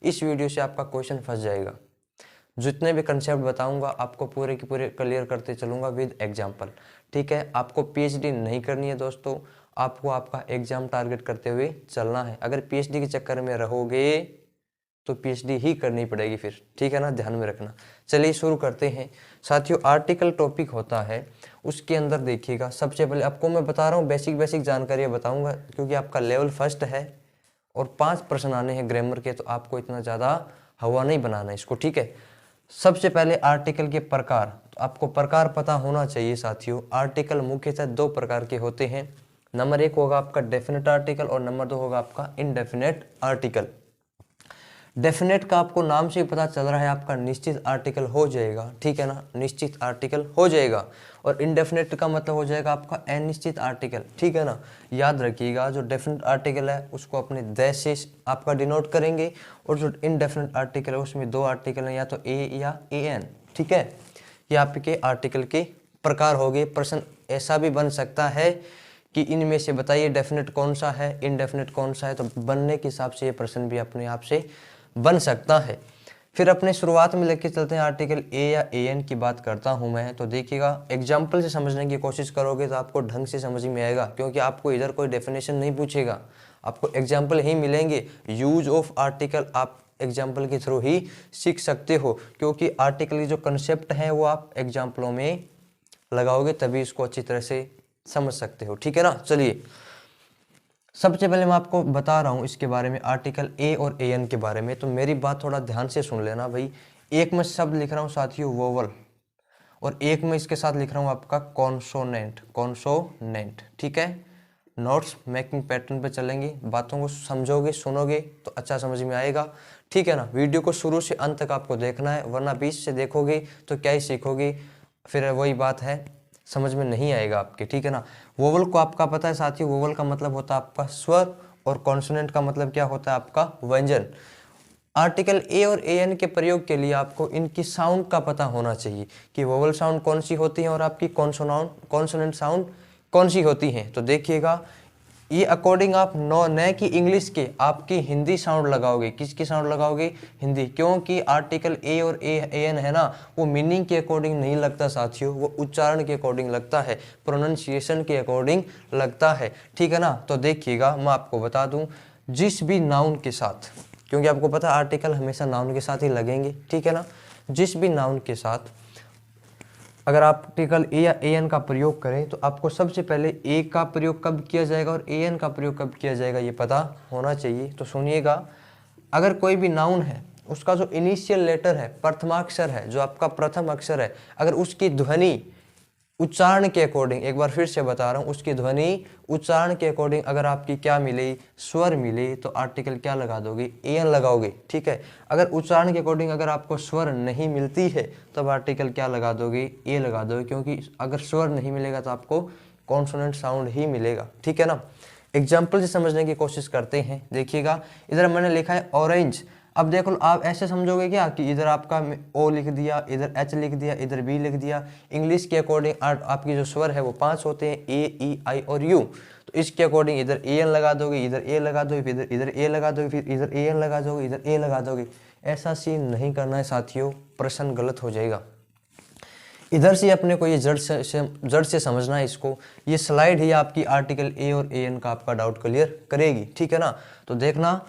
इस वीडियो से आपका क्वेश्चन फंस जाएगा। जितने भी कंसेप्ट बताऊंगा आपको पूरे के पूरे क्लियर करते चलूंगा विद एग्जांपल। ठीक है, आपको पीएचडी नहीं करनी है दोस्तों, आपको आपका एग्जाम टारगेट करते हुए चलना है। अगर पीएचडी के चक्कर में रहोगे तो पीएचडी ही करनी पड़ेगी फिर, ठीक है ना, ध्यान में रखना। चलिए शुरू करते हैं साथियों। आर्टिकल टॉपिक होता है, उसके अंदर देखिएगा सबसे पहले आपको मैं बता रहा हूँ बेसिक जानकारियाँ बताऊंगा, क्योंकि आपका लेवल फर्स्ट है और 5 प्रश्न आने हैं ग्रामर के, तो आपको इतना ज़्यादा हवा नहीं बनाना है इसको। ठीक है, सबसे पहले आर्टिकल के प्रकार, तो आपको प्रकार पता होना चाहिए साथियों। आर्टिकल मुख्यतः 2 प्रकार के होते हैं। नंबर 1 होगा आपका डेफिनेट आर्टिकल और नंबर 2 होगा आपका इनडेफिनेट आर्टिकल। डेफिनेट का आपको नाम से ही पता चल रहा है आपका निश्चित आर्टिकल हो जाएगा, ठीक है ना, निश्चित आर्टिकल हो जाएगा। और इनडेफिनेट का मतलब हो जाएगा आपका अनिश्चित आर्टिकल, ठीक है ना। याद रखिएगा, जो डेफिनेट आर्टिकल है उसको अपने द से आपका डिनोट करेंगे, और जो इनडेफिनेट आर्टिकल है उसमें 2 आर्टिकल हैं, या तो ए या ए एन, ठीक है। ये आपके आर्टिकल के प्रकार हो गए। प्रश्न ऐसा भी बन सकता है कि इनमें से बताइए डेफिनेट कौन सा है, इनडेफिनेट कौन सा है, तो बनने के हिसाब से ये प्रश्न भी अपने आप से बन सकता है। फिर अपने शुरुआत में लेके चलते हैं, आर्टिकल ए या ए एन की बात करता हूं मैं, तो देखिएगा एग्जाम्पल से समझने की कोशिश करोगे तो आपको ढंग से समझ में आएगा, क्योंकि आपको इधर कोई डेफिनेशन नहीं पूछेगा, आपको एग्जाम्पल ही मिलेंगे। यूज ऑफ आर्टिकल आप एग्जाम्पल के थ्रू ही सीख सकते हो, क्योंकि आर्टिकल की जो कंसेप्ट है वो आप एग्जाम्पलों में लगाओगे तभी इसको अच्छी तरह से समझ सकते हो, ठीक है ना। चलिए सबसे पहले मैं आपको बता रहा हूँ इसके बारे में, आर्टिकल ए और ए एन के बारे में, तो मेरी बात थोड़ा ध्यान से सुन लेना भाई। एक मैं शब्द लिख रहा हूँ साथियों वोवल, और एक मैं इसके साथ लिख रहा हूँ आपका कॉन्सोनेंट, कॉन्सोनेंट, ठीक है। नोट्स मेकिंग पैटर्न पे चलेंगे, बातों को समझोगे सुनोगे तो अच्छा समझ में आएगा, ठीक है ना। वीडियो को शुरू से अंत तक आपको देखना है, वरना बीच से देखोगे तो क्या ही सीखोगे, फिर वही बात है, समझ में नहीं आएगा आपके, ठीक है ना। वोवल को आपका पता है साथियों, वोवल का मतलब होता है आपका स्वर, और कॉन्सोनेंट का मतलब क्या होता है आपका व्यंजन। आर्टिकल ए और ए एन के प्रयोग के लिए आपको इनकी साउंड का पता होना चाहिए कि वोवल साउंड कौन सी होती है और आपकी कॉन्सोनेंट साउंड कौन सी होती है। तो देखिएगा, ये अकॉर्डिंग आप न कि इंग्लिश के आपकी हिंदी साउंड लगाओगे। किसकी साउंड लगाओगे? हिंदी, क्योंकि आर्टिकल ए और ए एन है ना, वो मीनिंग के अकॉर्डिंग नहीं लगता साथियों, वो उच्चारण के अकॉर्डिंग लगता है, प्रोनाउंसिएशन के अकॉर्डिंग लगता है, ठीक है ना। तो देखिएगा मैं आपको बता दूं, जिस भी नाउन के साथ, क्योंकि आपको पता है आर्टिकल हमेशा नाउन के साथ ही लगेंगे, ठीक है ना, जिस भी नाउन के साथ अगर आप आर्टिकल ए या ए एन का प्रयोग करें तो आपको सबसे पहले ए का प्रयोग कब किया जाएगा और ए एन का प्रयोग कब किया जाएगा ये पता होना चाहिए। तो सुनिएगा, अगर कोई भी नाउन है उसका जो इनिशियल लेटर है, प्रथमाक्षर है, जो आपका प्रथम अक्षर है, अगर उसकी ध्वनि उच्चारण के अकॉर्डिंग, एक बार फिर से बता रहा हूँ, उसकी ध्वनि उच्चारण के अकॉर्डिंग अगर आपकी क्या मिले, स्वर मिले, तो आर्टिकल क्या लगा दोगे? ए एन लगाओगे, ठीक है। अगर उच्चारण के अकॉर्डिंग अगर आपको स्वर नहीं मिलती है तब आर्टिकल क्या लगा दोगे? ए लगा दोगे, क्योंकि अगर स्वर नहीं मिलेगा तो आपको कॉन्सोनेंट साउंड ही मिलेगा, ठीक है ना। एग्जाम्पल से समझने की कोशिश करते हैं। देखिएगा, इधर मैंने लिखा है ऑरेंज। अब देखो, आप ऐसे समझोगे क्या कि इधर आपका ओ लिख दिया, इधर एच लिख दिया, इधर बी लिख दिया। इंग्लिश के अकॉर्डिंग आपकी जो स्वर है वो 5 होते हैं, ए ई आई और यू। तो इसके अकॉर्डिंग इधर ए एन लगा दोगे, इधर ए लगा दोगे, फिर इधर ए लगा दोगे, फिर इधर ए एन लगा दोगे, इधर ए लगा दोगे। ऐसा सीन नहीं करना है साथियों, प्रश्न गलत हो जाएगा। इधर से अपने को ये जड़ से समझना है इसको। ये स्लाइड ही आपकी आर्टिकल ए और ए एन का आपका डाउट क्लियर करेगी, ठीक है ना। तो देखना,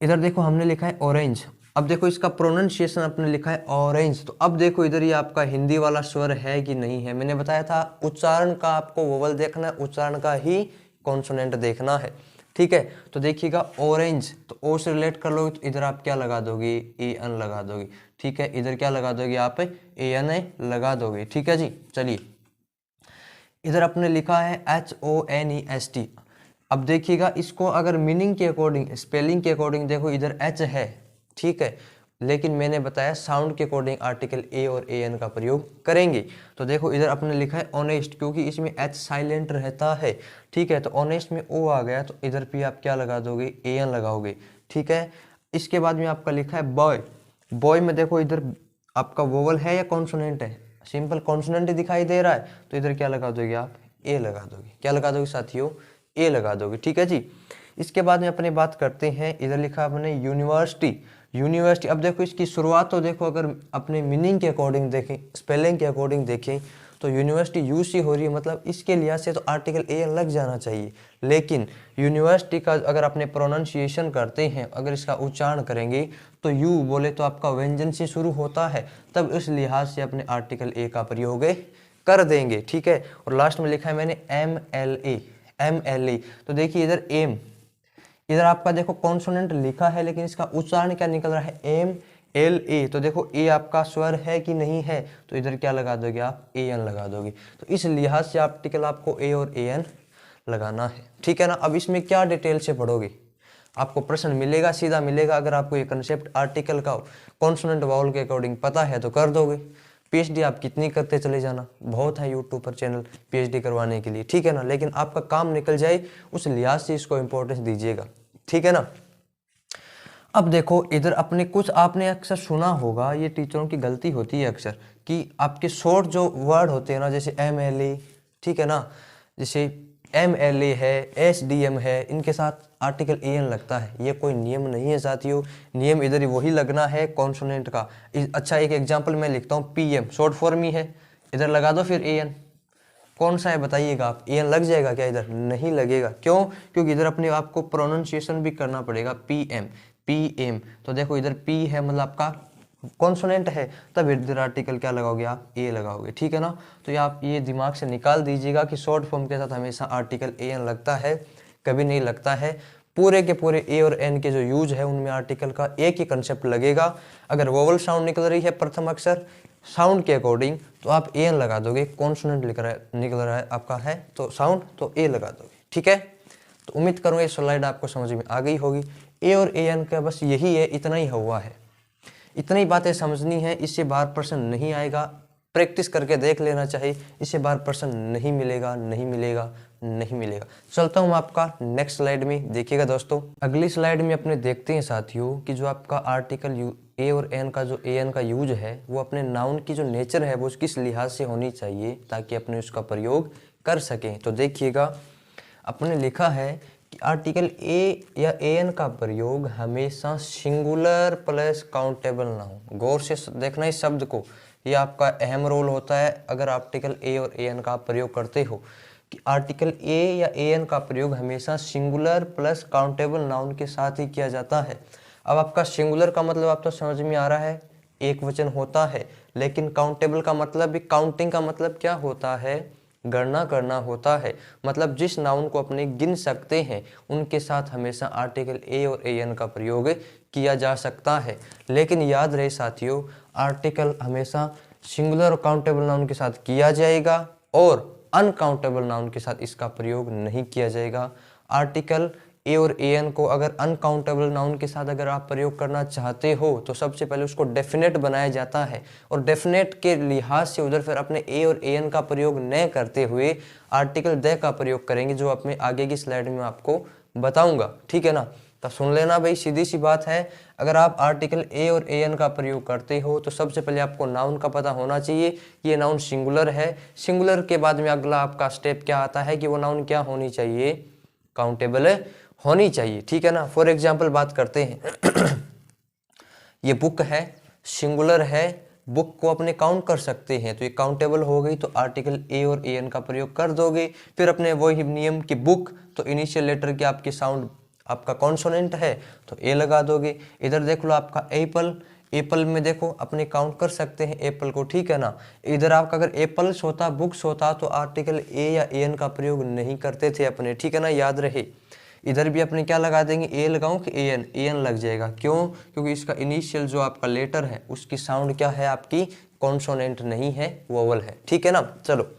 इधर देखो हमने लिखा है ऑरेंज, अब देखो इसका प्रोनाउंसिएशन आपने लिखा है ऑरेंज। तो अब देखो इधर ये आपका हिंदी वाला स्वर है कि नहीं है। मैंने बताया था उच्चारण का आपको वोवल देखना है, उच्चारण का ही कॉन्सोनेंट देखना है, ठीक है। तो देखिएगा ऑरेंज, तो ओ से रिलेट कर लोगे तो इधर आप क्या लगा दोगे? ए एन लगा दोगे, ठीक है। इधर क्या लगा दोगे? आप ए एन लगा दोगे, ठीक है जी। चलिए, इधर आपने लिखा है HONEST। अब देखिएगा, इसको अगर मीनिंग के अकॉर्डिंग, स्पेलिंग के अकॉर्डिंग देखो, इधर एच है, ठीक है, लेकिन मैंने बताया साउंड के अकॉर्डिंग आर्टिकल ए और ए एन का प्रयोग करेंगे। तो देखो इधर आपने लिखा है ऑनेस्ट, क्योंकि इसमें एच साइलेंट रहता है, ठीक है। तो ऑनेस्ट में ओ आ गया, तो इधर भी आप क्या लगा दोगे? ए एन लगाओगे, ठीक है। इसके बाद में आपका लिखा है बॉय। बॉय में देखो इधर आपका वोवल है या कॉन्सोनेंट है? सिंपल कॉन्सोनेंट दिखाई दे रहा है, तो इधर क्या लगा दोगे आप? ए लगा दोगे। क्या लगा दोगे साथियों? ए लगा दोगे, ठीक है जी। इसके बाद में अपने बात करते हैं, इधर लिखा अपने यूनिवर्सिटी। यूनिवर्सिटी, अब देखो इसकी शुरुआत तो देखो अगर अपने मीनिंग के अकॉर्डिंग देखें, स्पेलिंग के अकॉर्डिंग देखें तो यूनिवर्सिटी यू सी हो रही है, मतलब इसके लिहाज से तो आर्टिकल ए एन लग जाना चाहिए। लेकिन यूनिवर्सिटी का अगर अपने प्रोनाउंसिएशन करते हैं, अगर इसका उच्चारण करेंगे तो यू बोले तो आपका व्यंजन से शुरू होता है, तब इस लिहाज से अपने आर्टिकल ए का प्रयोग कर देंगे, ठीक है। और लास्ट में लिखा है मैंने MLA, तो देखिए इधर एम, इधर आपका देखो कॉन्सोनेंट लिखा है लेकिन इसका उच्चारण क्या निकल रहा है, MLA। तो देखो ए आपका स्वर है कि नहीं है, तो इधर क्या लगा दोगे आप, AN लगा दोगे। तो इस लिहाज से आर्टिकल आपको ए और AN लगाना है, ठीक है ना। अब इसमें क्या डिटेल से पढ़ोगे, आपको प्रश्न मिलेगा, सीधा मिलेगा। अगर आपको ये कंसेप्ट आर्टिकल का कॉन्सोनेंट वाउल के अकॉर्डिंग पता है तो कर दोगे। PhD आप कितनी करते चले जाना, बहुत है यूट्यूब पर चैनल PhD करवाने के लिए, ठीक है ना। लेकिन आपका काम निकल जाए उस लिहाज से इसको इंपॉर्टेंस दीजिएगा, ठीक है ना। अब देखो इधर अपने कुछ आपने अक्सर सुना होगा, ये टीचरों की गलती होती है अक्सर कि आपके शॉर्ट जो वर्ड होते हैं ना, जैसे MLA, ठीक है ना, जैसे MLA है, SDM है, इनके साथ आर्टिकल AN लगता है। ये कोई नियम नहीं है साथियों, नियम इधर वही लगना है कॉन्सोनेंट का। अच्छा एक एग्जांपल मैं लिखता हूँ, PM शॉर्ट फॉर्म ही है, इधर लगा दो फिर AN। कौन सा है बताइएगा आप, AN लग जाएगा क्या, इधर नहीं लगेगा। क्यों, क्योंकि इधर अपने आपको प्रोनाउंसिएशन भी करना पड़ेगा, PM। तो देखो इधर P है, मतलब आपका कॉन्सोनेंट है, तब इधर आर्टिकल क्या लगाओगे आप, A लगाओगे, ठीक है ना। तो ये आप ये दिमाग से निकाल दीजिएगा कि शॉर्ट फॉर्म के साथ हमेशा आर्टिकल AN लगता है, कभी नहीं लगता है। पूरे के पूरे A और N के जो यूज है उनमें आर्टिकल का एक ही कंसेप्ट लगेगा। अगर वोवल साउंड निकल रही है प्रथम अक्षर साउंड के अकॉर्डिंग तो आप AN लगा दोगे, कॉन्सोनेंट निकल रहा है आपका है तो साउंड, तो A लगा दोगे, ठीक है। तो उम्मीद करूँगा ये स्लाइड आपको समझ में आ गई होगी। A और AN का बस यही है, इतना ही हुआ है, इतनी बातें समझनी है, इससे बाहर प्रश्न नहीं आएगा। प्रैक्टिस करके देख लेना चाहिए, इससे बाहर प्रश्न नहीं मिलेगा, नहीं मिलेगा, नहीं मिलेगा। चलता हूँ आपका नेक्स्ट स्लाइड में, देखिएगा दोस्तों। अगली स्लाइड में अपने देखते हैं साथियों कि जो आपका आर्टिकल A और N का जो AN का यूज है वो अपने नाउन की जो नेचर है वो किस लिहाज से होनी चाहिए ताकि अपने उसका प्रयोग कर सकें। तो देखिएगा अपने लिखा है कि आर्टिकल A या AN का प्रयोग हमेशा सिंगुलर प्लस काउंटेबल नाउन, गौर से देखना इस शब्द को, ये आपका अहम रोल होता है अगर आर्टिकल A और AN का प्रयोग करते हो, कि आर्टिकल A या AN का प्रयोग हमेशा सिंगुलर प्लस काउंटेबल नाउन के साथ ही किया जाता है। अब आपका सिंगुलर का मतलब आप तो समझ में आ रहा है, एक वचन होता है, लेकिन काउंटेबल का मतलब भी, काउंटिंग का मतलब क्या होता है, गणना करना होता है। मतलब जिस नाउन को अपने गिन सकते हैं उनके साथ हमेशा आर्टिकल A और AN का प्रयोग किया जा सकता है। लेकिन याद रहे साथियों, आर्टिकल हमेशा सिंगुलर और काउंटेबल नाउन के साथ किया जाएगा और अनकाउंटेबल नाउन के साथ इसका प्रयोग नहीं किया जाएगा। आर्टिकल A और AN को अगर अनकाउंटेबल नाउन के साथ अगर आप प्रयोग करना चाहते हो तो सबसे पहले उसको डेफिनेट बनाया जाता है, और डेफिनेट के लिहाज से उधर फिर अपने A और AN का प्रयोग न करते हुए आर्टिकल द का प्रयोग करेंगे, जो अपने आगे की स्लाइड में आपको बताऊंगा, ठीक है ना। तो सुन लेना भाई, सीधी सी बात है, अगर आप आर्टिकल A और AN का प्रयोग करते हो तो सबसे पहले आपको नाउन का पता होना चाहिए, ये नाउन सिंगुलर है। सिंगुलर के बाद में अगला आपका स्टेप क्या आता है कि वो नाउन क्या होनी चाहिए, काउंटेबल होनी चाहिए, ठीक है ना। फॉर एग्जाम्पल बात करते हैं ये बुक है, सिंगुलर है, बुक को अपने काउंट कर सकते हैं तो ये काउंटेबल हो गई, तो आर्टिकल A और AN का प्रयोग कर दोगे। फिर अपने वही नियम की बुक, तो इनिशियल लेटर की आपकी साउंड आपका कॉन्सोनेंट है तो A लगा दोगे। इधर देख लो आपका एप्पल, एप्पल में देखो अपने काउंट कर सकते हैं एप्पल को, ठीक है ना। इधर आपका अगर एप्पल्स होता, बुक्स होता, तो आर्टिकल A या AN का प्रयोग नहीं करते थे अपने, ठीक है ना, याद रहे। इधर भी अपने क्या लगा देंगे, A लगाऊं कि AN लग जाएगा। क्यों, क्योंकि इसका इनिशियल जो आपका लेटर है उसकी साउंड क्या है आपकी, कॉन्सोनेंट नहीं है, वोवल है, ठीक है ना। चलो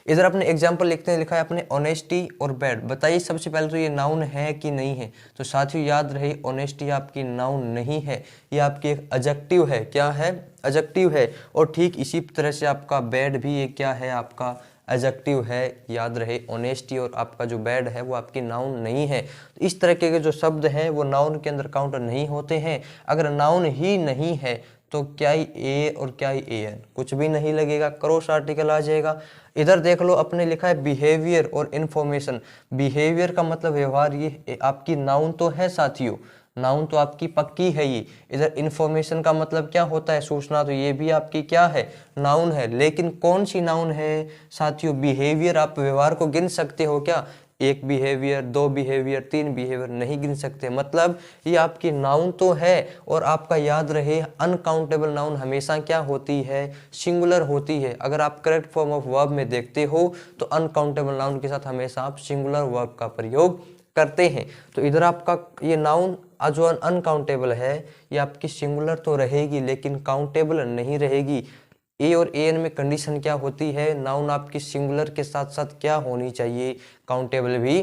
इधर अपने एग्जाम्पल लिखते हैं, लिखा है अपने ऑनेस्टी और बैड। बताइए सबसे पहले तो ये नाउन है कि नहीं है। तो साथियों याद रहे, ऑनेस्टी आपकी नाउन नहीं है, ये आपकी एक एडजेक्टिव है। क्या है, एडजेक्टिव है। और ठीक इसी तरह से आपका बैड भी ये क्या है, आपका एडजेक्टिव है। याद रहे, ऑनेस्टी और आपका जो बैड है वो आपकी नाउन नहीं है। तो इस तरह के जो शब्द हैं वो नाउन के अंदर काउंट नहीं होते हैं। अगर नाउन ही नहीं है तो क्या ही A और क्या ही AN, कुछ भी नहीं लगेगा, क्रॉस आर्टिकल आ जाएगा। इधर देख लो अपने लिखा है बिहेवियर और इन्फॉर्मेशन। बिहेवियर का मतलब व्यवहार, ये आपकी नाउन तो है साथियों, नाउन तो आपकी पक्की है ये। इधर इंफॉर्मेशन का मतलब क्या होता है, सूचना, तो ये भी आपकी क्या है, नाउन है। लेकिन कौन सी नाउन है साथियों, बिहेवियर। आप व्यवहार को गिन सकते हो क्या, एक बिहेवियर, दो बिहेवियर, तीन बिहेवियर नहीं गिन सकते। मतलब ये आपकी नाउन तो है। और आपका याद रहे अनकाउंटेबल नाउन हमेशा क्या होती है, सिंगुलर होती है। अगर आप करेक्ट फॉर्म ऑफ वर्ब में देखते हो तो अनकाउंटेबल नाउन के साथ हमेशा आप सिंगुलर वर्ब का प्रयोग करते हैं। तो इधर आपका ये नाउन जो अनकाउंटेबल है ये आपकी सिंगुलर तो रहेगी लेकिन काउंटेबल नहीं रहेगी। ए और ए एन में कंडीशन क्या होती है, नाउन आपकी सिंगुलर के साथ साथ क्या होनी चाहिए, काउंटेबल भी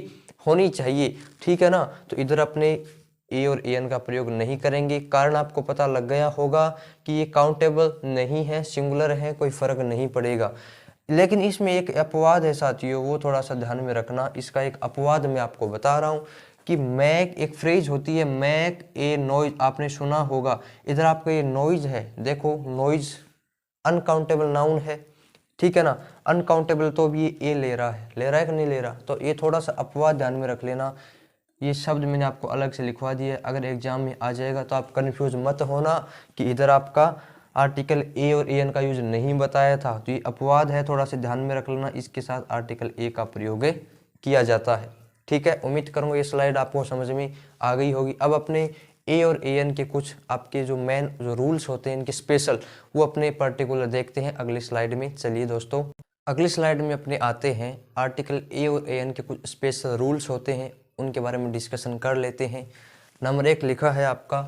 होनी चाहिए। ठीक है ना। तो इधर अपने ए और ए एन का प्रयोग नहीं करेंगे, कारण आपको पता लग गया होगा कि ये काउंटेबल नहीं है, सिंगुलर है, कोई फर्क नहीं पड़ेगा। लेकिन इसमें एक अपवाद है साथियों, वो थोड़ा सा ध्यान में रखना। इसका एक अपवाद मैं आपको बता रहा हूँ कि मैक, एक फ्रेज होती है मैक ए नॉइज, आपने सुना होगा। इधर आपका ये नॉइज है, देखो नॉइज अनकाउंटेबल नाउन है, ठीक है ना। अनकाउंटेबल तो भी ये ए ले रहा है कि नहीं ले रहा, तो ये थोड़ा सा अपवाद ध्यान में रख लेना। ये शब्द मैंने आपको अलग से लिखवा दिया है, अगर एग्जाम में आ जाएगा तो आप कंफ्यूज मत होना कि इधर आपका आर्टिकल ए और ए एन का यूज नहीं बताया था, तो ये अपवाद है, थोड़ा सा ध्यान में रख लेना। इसके साथ आर्टिकल ए का प्रयोग किया जाता है। ठीक है, उम्मीद करूंगा ये स्लाइड आपको समझ में आ गई होगी। अब अपने ए और ए एन के कुछ आपके जो मेन जो रूल्स होते हैं इनके स्पेशल, वो अपने पर्टिकुलर देखते हैं अगली स्लाइड में। चलिए दोस्तों अगली स्लाइड में अपने आते हैं आर्टिकल ए और ए एन के कुछ स्पेशल रूल्स होते हैं, उनके बारे में डिस्कशन कर लेते हैं। नंबर 1 लिखा है आपका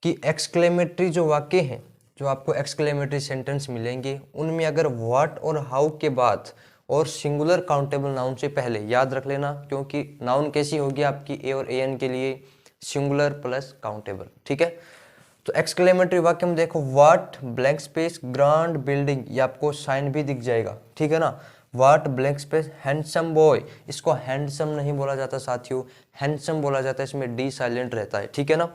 कि एक्सक्लेमेटरी जो वाक्य हैं, जो आपको एक्सक्लेमेटरी सेंटेंस मिलेंगे, उनमें अगर व्हाट और हाउ के बाद और सिंगुलर काउंटेबल नाउन से पहले, याद रख लेना, क्योंकि नाउन कैसी होगी आपकी ए और ए एन के लिए, सिंगुलर प्लस काउंटेबल। ठीक है, तो एक्सक्लेमेटरी वाक्य में देखो what blank space grand building, ये आपको साइन भी दिख जाएगा। ठीक है ना, what blank space handsome boy, इसको हैंडसम नहीं बोला जाता साथियों, हैंडसम बोला जाता है, इसमें डी साइलेंट रहता है। ठीक है ना।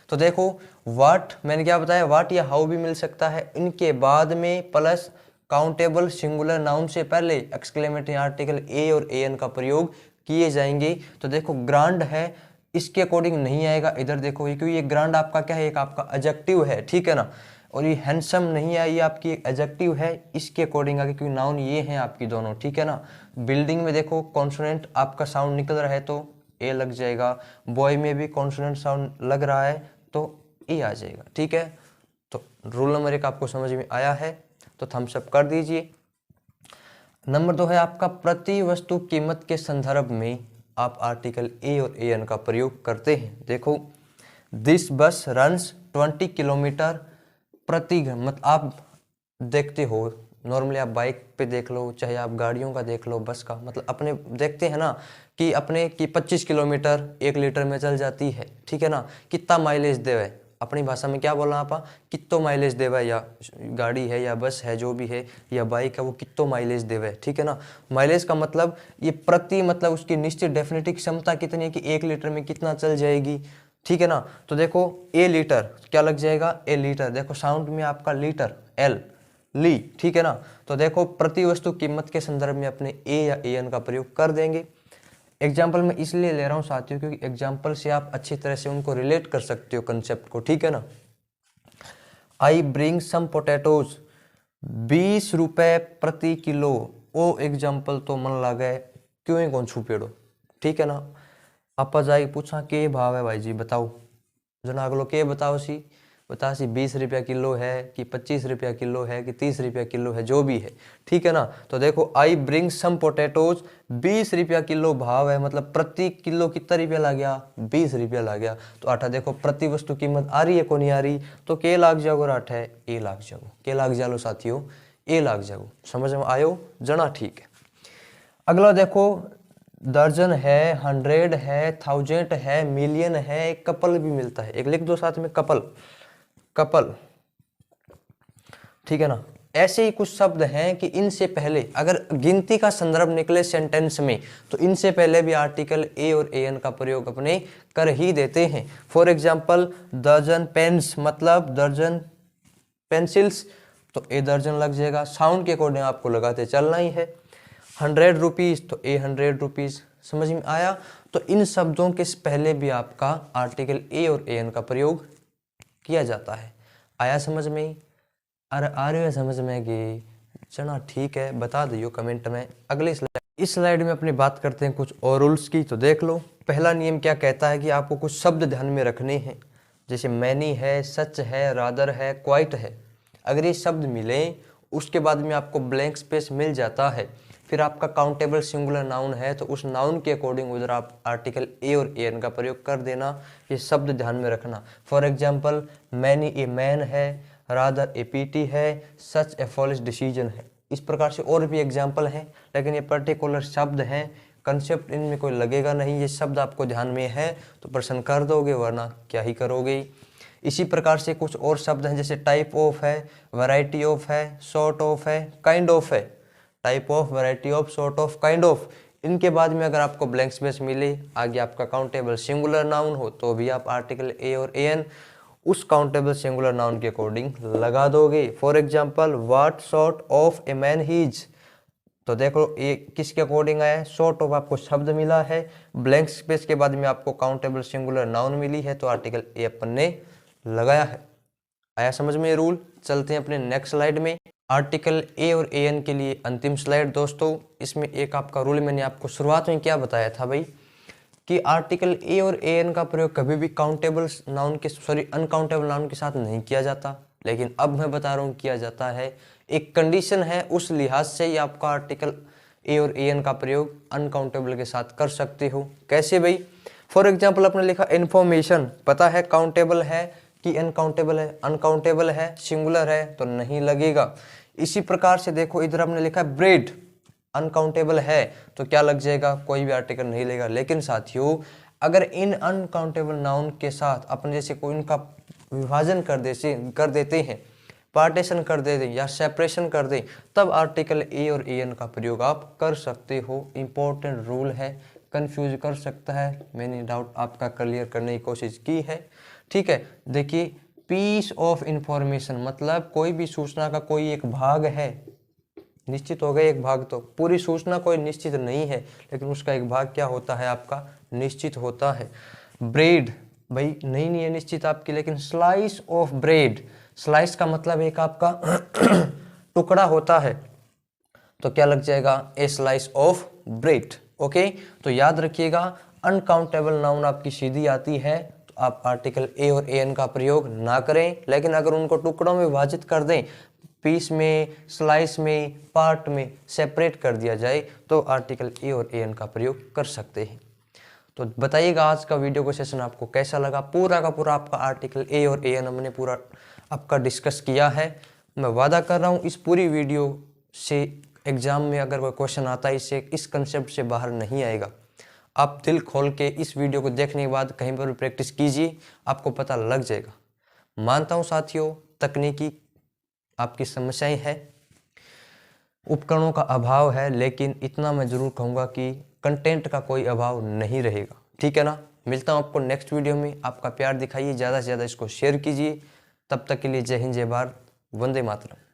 तो देखो व्हाट मैंने क्या बताया, व्हाट या हाउ भी मिल सकता है, इनके बाद में प्लस काउंटेबल सिंगुलर नाउन से पहले एक्सक्लेमेटरी आर्टिकल ए और ए एन का प्रयोग किए जाएंगे। तो देखो ग्रांड है, इसके अकॉर्डिंग नहीं आएगा। इधर देखो क्योंकि ये ग्रांड आपका क्या है, एक आपका एडजेक्टिव है। ठीक है ना, और ये हैंडसम नहीं है, ये आपकी एडजेक्टिव है, इसके अकॉर्डिंग आगे, क्योंकि नाउन ये हैं आपकी दोनों। ठीक है ना। बिल्डिंग में देखो कॉन्सोनेंट आपका साउंड निकल रहा है तो ए लग जाएगा, बॉय में भी कॉन्सोनेंट साउंड लग रहा है तो ए आ जाएगा। ठीक है, तो रूल नंबर 1 आपको समझ में आया है तो थम्स अप कर दीजिए। नंबर 2 है आपका प्रति वस्तु कीमत के संदर्भ में आप आर्टिकल ए और ए एन का प्रयोग करते हैं। देखो दिस बस रन्स 20 किलोमीटर प्रति घंटा, मतलब आप देखते हो नॉर्मली, आप बाइक पे देख लो, चाहे आप गाड़ियों का देख लो, बस का, मतलब अपने देखते हैं ना कि अपने की 25 किलोमीटर 1 लीटर में चल जाती है। ठीक है ना, कितना माइलेज देवे, अपनी भाषा में क्या बोलना आप, कितो माइलेज देवे, या गाड़ी है या बस है जो भी है या बाइक है वो कितो माइलेज देवे। ठीक है ना, माइलेज का मतलब ये प्रति, मतलब उसकी निश्चित डेफिनेटिव क्षमता कितनी है कि 1 लीटर में कितना चल जाएगी। ठीक है ना, तो देखो ए लीटर क्या लग जाएगा, ए लीटर, देखो साउंड में आपका लीटर एल ली। ठीक है ना, तो देखो प्रति वस्तु कीमत के संदर्भ में अपने ए या ए एन का प्रयोग कर देंगे। एग्जाम्पल मैं इसलिए ले रहा हूँ साथियों क्योंकि एग्जाम्पल से आप अच्छी तरह से उनको रिलेट कर सकते हो कंसेप्ट को। ठीक है ना, आई ब्रिंग सम पोटैटोज, 20 रुपए प्रति किलो, वो एग्जाम्पल तो मन लागे क्यों ही कौन छुपेड़ो। ठीक है ना, आपा जाए पूछा के भाव है भाई जी बताओ, जना अगलो के बताओ सी, बता सी 20 रुपया किलो है कि 25 रुपया किलो है कि 30 रुपया किलो है, जो भी है। ठीक है ना, तो देखो आई ब्रिंग सम पोटैटोज, 20 रुपया किलो भाव है, मतलब प्रति किलो कितना रुपया ला गया, 20 रुपया ला गया। तो आठा देखो प्रति वस्तु कीमत आ रही है को नहीं आ रही, तो के लाग जाओ, आठ है ए लाग जाओ, के लाग जालो साथियों, ए लाग जाओ। समझ में आयो जना, ठीक है। अगला देखो दर्जन है, 100 है, 1000 है, मिलियन है, एक कपल भी मिलता है, एक लिख दो साथ में कपल, कपल। ठीक है ना, ऐसे ही कुछ शब्द हैं कि इनसे पहले अगर गिनती का संदर्भ निकले सेंटेंस में तो इनसे पहले भी आर्टिकल ए और ए एन का प्रयोग अपने कर ही देते हैं। फॉर एग्जाम्पल दर्जन पेन्स, मतलब दर्जन पेंसिल्स, तो ए दर्जन लग जाएगा, साउंड के अकॉर्डिंग आपको लगाते चलना ही है। 100 रुपीज तो ए 100 रुपीज, समझ में आया। तो तो इन शब्दों के पहले भी आपका आर्टिकल ए और एन का प्रयोग किया जाता है। आया समझ में? अरे आ रही है समझ में कि चना ठीक है, बता दियो कमेंट में। अगली स्लाइड, इस स्लाइड में अपनी बात करते हैं कुछ और रूल्स की। तो देख लो, पहला नियम क्या कहता है कि आपको कुछ शब्द ध्यान में रखने हैं, जैसे मैनी है, सच है, रादर है, क्वाइट है। अगर ये शब्द मिले उसके बाद में आपको ब्लैंक स्पेस मिल जाता है, फिर आपका काउंटेबल सिंगुलर नाउन है तो उस नाउन के अकॉर्डिंग उधर आप आर्टिकल ए और एन का प्रयोग कर देना। ये शब्द ध्यान में रखना। For example, many a man है, रादर ए पीटी है, सच ए फॉलिश डिसीजन है। इस प्रकार से और भी एग्जाम्पल हैं, लेकिन ये पर्टिकुलर शब्द हैं, कंसेप्ट इनमें कोई लगेगा नहीं। ये शब्द आपको ध्यान में है तो प्रश्न कर दोगे, वरना क्या ही करोगे। इसी प्रकार से कुछ और शब्द हैं, जैसे टाइप ऑफ है, वैरायटी ऑफ है, सॉर्ट ऑफ है, काइंड ऑफ है। Type of, variety of, sort of, kind of. इनके बाद में अगर आपको ब्लैंक स्पेस मिले, आगे आपका काउंटेबल सिंगुलर नाउन हो, तो भी आप आर्टिकल ए और एन उस काउंटेबल सिंगुलर नाउन के अकॉर्डिंग लगा दोगे। For example, what sort of a man he is. तो देखो ये किसके अकॉर्डिंग आया है? सॉर्ट ऑफ आपको शब्द मिला है, ब्लैंक स्पेस के बाद में आपको काउंटेबल सिंगुलर नाउन मिली है, तो आर्टिकल ए अपन ने लगाया है। आया समझ में ये रूल? चलते हैं अपने नेक्स्ट स्लाइड में। आर्टिकल ए और ए एन के लिए अंतिम स्लाइड दोस्तों। इसमें एक आपका रूल मैंने आपको शुरुआत में क्या बताया था भाई, कि आर्टिकल ए और ए एन का प्रयोग कभी भी काउंटेबल नाउन के अनकाउंटेबल नाउन के साथ नहीं किया जाता, लेकिन अब मैं बता रहा हूँ किया जाता है। एक कंडीशन है, उस लिहाज से ही आपका आर्टिकल ए और ए एन का प्रयोग अनकाउंटेबल के साथ कर सकते हो। कैसे भाई? फॉर एग्जाम्पल, आपने लिखा इन्फॉर्मेशन, पता है काउंटेबल है कि अनकाउंटेबल है? अनकाउंटेबल है, सिंगुलर है तो नहीं लगेगा। इसी प्रकार से देखो, इधर आपने लिखा ब्रेड, अनकाउंटेबल है तो क्या लग जाएगा? कोई भी आर्टिकल नहीं लगेगा। लेकिन साथियों, अगर इन अनकाउंटेबल नाउन के साथ अपन जैसे कोई इनका विभाजन कर देते हैं, पार्टीशन कर देते हैं या सेपरेशन कर दें, तब आर्टिकल ए और ए एन का प्रयोग आप कर सकते हो। इंपॉर्टेंट रूल है, कंफ्यूज कर सकता है, मैंने डाउट आपका क्लियर करने की कोशिश की है। ठीक है, देखिए, पीस ऑफ इंफॉर्मेशन मतलब कोई भी सूचना का कोई एक भाग है, निश्चित हो गया एक भाग, तो पूरी सूचना कोई निश्चित नहीं है, लेकिन उसका एक भाग क्या होता है आपका? निश्चित होता है। ब्रेड भाई नहीं है निश्चित आपकी, लेकिन स्लाइस ऑफ ब्रेड, स्लाइस का मतलब एक आपका टुकड़ा होता है, तो क्या लग जाएगा? ए स्लाइस ऑफ ब्रेड। ओके, तो याद रखिएगा, अनकाउंटेबल नाउन आपकी सीधी आती है तो आप आर्टिकल ए और ए एन का प्रयोग ना करें, लेकिन अगर उनको टुकड़ों में विभाजित कर दें, पीस में, स्लाइस में, पार्ट में सेपरेट कर दिया जाए, तो आर्टिकल ए और ए एन का प्रयोग कर सकते हैं। तो बताइएगा आज का वीडियो का सेशन आपको कैसा लगा। पूरा का पूरा आपका आर्टिकल ए और ए एन हमने पूरा आपका डिस्कस किया है। मैं वादा कर रहा हूँ इस पूरी वीडियो से एग्जाम में अगर कोई क्वेश्चन आता है, इससे इस कंसेप्ट से बाहर नहीं आएगा। आप दिल खोल के इस वीडियो को देखने के बाद कहीं पर भी प्रैक्टिस कीजिए, आपको पता लग जाएगा। मानता हूँ साथियों, तकनीकी आपकी समस्याएं हैं, उपकरणों का अभाव है, लेकिन इतना मैं जरूर कहूँगा कि कंटेंट का कोई अभाव नहीं रहेगा। ठीक है ना? मिलता हूँ आपको नेक्स्ट वीडियो में। आपका प्यार दिखाइए, ज़्यादा से ज़्यादा इसको शेयर कीजिए। तब तक के लिए जय हिंद, जय भारत, वंदे मातरम।